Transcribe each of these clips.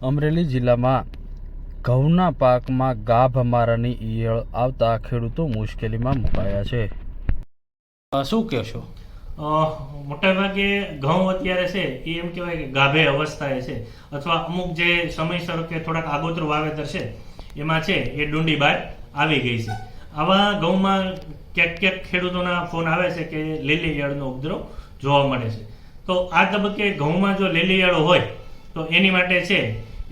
અમરેલી જિલ્લામાં ઘઉંના પાકમાં ગાભ મારાની ઈયળ આવતા ખેડૂતો મુશ્કેલીમાં મુકાયા છે. શું કહેશો? મોટાભાગે ઘઉં અત્યારે છે એ એમ કહેવાય કે ગાભે અવસ્થાએ છે, અથવા અમુક જે સમયસર કે થોડાક આગોતરું વાવેતર છે એમાં છે એ ડુંડી બહાર આવી ગઈ છે. આવા ઘઉંમાં ક્યાંક ક્યાંક ખેડૂતોના ફોન આવે છે કે લીલી ઈયળનો ઉપદ્રવ જોવા મળે છે. તો આ તબક્કે ઘઉંમાં જો લીલી ઈયળો હોય તો એની માટે છે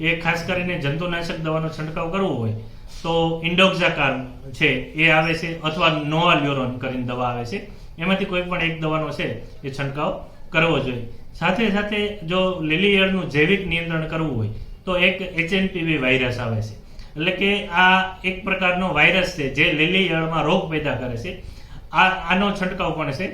એ ખાસ કરીને જંતુનાશક દવાનો છંટકાવ કરવો હોય તો ઇન્ડોક્ઝાકાર છે એ આવે છે, અથવા નોઆલ્યુરોન કરીને દવા આવે છે. એમાંથી કોઈ પણ એક દવાનો છે એ છંટકાવ કરવો જોઈએ. સાથે સાથે જો લીલી ઈયળનું જૈવિક નિયંત્રણ કરવું હોય તો એક HNPV વાયરસ આવે છે. એટલે કે આ એક પ્રકારનો વાયરસ છે જે લીલી ઈયળમાં રોગ પેદા કરે છે. આનો છંટકાવ પણ છે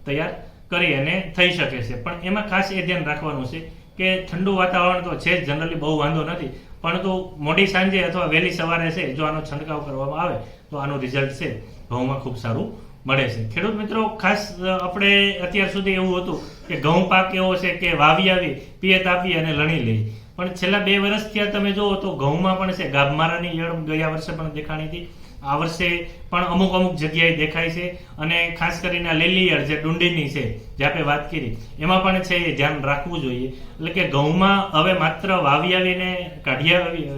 તૈયાર કરી અને થઈ શકે છે. પણ એમાં ખાસ એ ધ્યાન રાખવાનું છે કે ઠંડુ વાતાવરણ તો છે જનરલી બહુ વાંધો નથી, પરંતુ મોડી સાંજે અથવા વહેલી સવારે છે જો આનો છંટકાવ કરવામાં આવે તો આનું રિઝલ્ટ છે ઘઉંમાં ખૂબ સારું મળે છે. ખેડૂત મિત્રો, ખાસ આપણે અત્યાર સુધી એવું હતું કે ઘઉં પાક એવો છે કે વાવી આવી, પિયત આપી અને લણી લઈ. પણ છેલ્લા 2 વર્ષથી તમે જુઓ તો ઘઉંમાં પણ છે ગાભમારાની ઈયળ ગયા વર્ષે પણ દેખાણી હતી, આ વર્ષે પણ અમુક જગ્યાએ દેખાય છે. અને ખાસ કરીને લીલી ઈયળ જે ડુંડીની છે જે આપણે વાત કરી એમાં પણ છે એ ધ્યાન રાખવું જોઈએ. એટલે કે ઘઉંમાં હવે માત્ર વાવી આવીને કાઢી આવી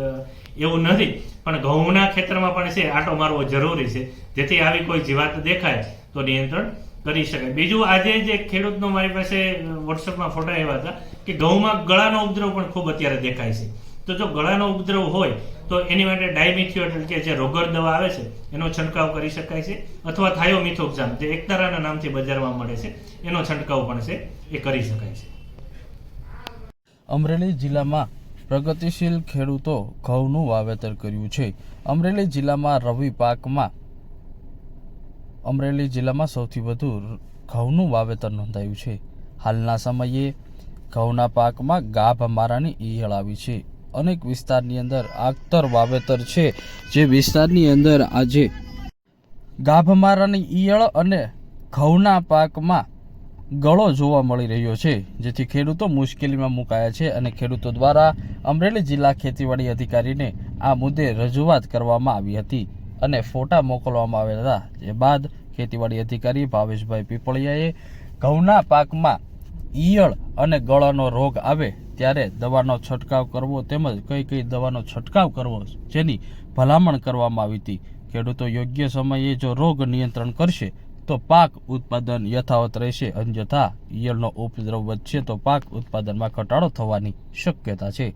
એવું નથી, પણ ઘઉંના ખેતરમાં પણ છે આંટો મારવો જરૂરી છે, જેથી આવી કોઈ જીવાત દેખાય તો નિયંત્રણ કરી શકાય. બીજું, આજે જે ખેડૂતનો મારી પાસે વોટ્સઅપમાં ફોટા આવ્યા હતા કે ઘઉંમાં ગળાનો ઉપદ્રવ પણ ખૂબ અત્યારે દેખાય છે. તો જો ગળાનો ઉપદ્રવ હોય તો એની માટે ડાયમિથિયોએટ કે જે રોગર દવા આવે છે એનો છંટકાવ કરી શકાય છે, અથવા થાયોમિથોક્ઝામ જે એકતારાના નામથી બજારમાં મળે છે એનો છંટકાવ પણ છે એ કરી શકાય છે. અમરેલી જિલ્લામાં પ્રગતિશીલ ખેડૂતો ઘઉંનું વાવેતર કર્યું છે. અમરેલી જિલ્લામાં સૌથી વધુ ઘઉંનું વાવેતર નોંધાયું છે. હાલના સમયે ઘઉંના પાકમાં ગાભ મારાની ઈયળ આવી છે. અનેક વિસ્તારની અંદર આખતર વાવેતર છે, જે વિસ્તારની અંદર આજે ગાભ મારાની ઈયળ અને ઘઉંના પાકમાં ગળો જોવા મળી રહ્યો છે, જેથી ખેડૂતો મુશ્કેલીમાં મુકાયા છે. અને ખેડૂતો દ્વારા અમરેલી જિલ્લા ખેતીવાડી અધિકારીને આ મુદ્દે રજૂઆત કરવામાં આવી હતી અને ફોટા મોકલવામાં આવ્યા હતા. જે બાદ ખેતીવાડી અધિકારી ભાવેશભાઈ પીપળિયાએ ઘઉંના પાકમાં ઈયળ અને ગળાનો રોગ આવે ત્યારે દવાનો છંટકાવ કરવો તેમજ કઈ દવાનો છંટકાવ કરવો જેની ભલામણ કરવામાં આવી હતી. ખેડૂતો યોગ્ય સમયે જો રોગ નિયંત્રણ કરશે તો પાક ઉત્પાદન યથાવત રહેશે, અન્યથા ઈયળનો ઉપદ્રવ વધશે તો પાક ઉત્પાદનમાં ઘટાડો થવાની શક્યતા છે.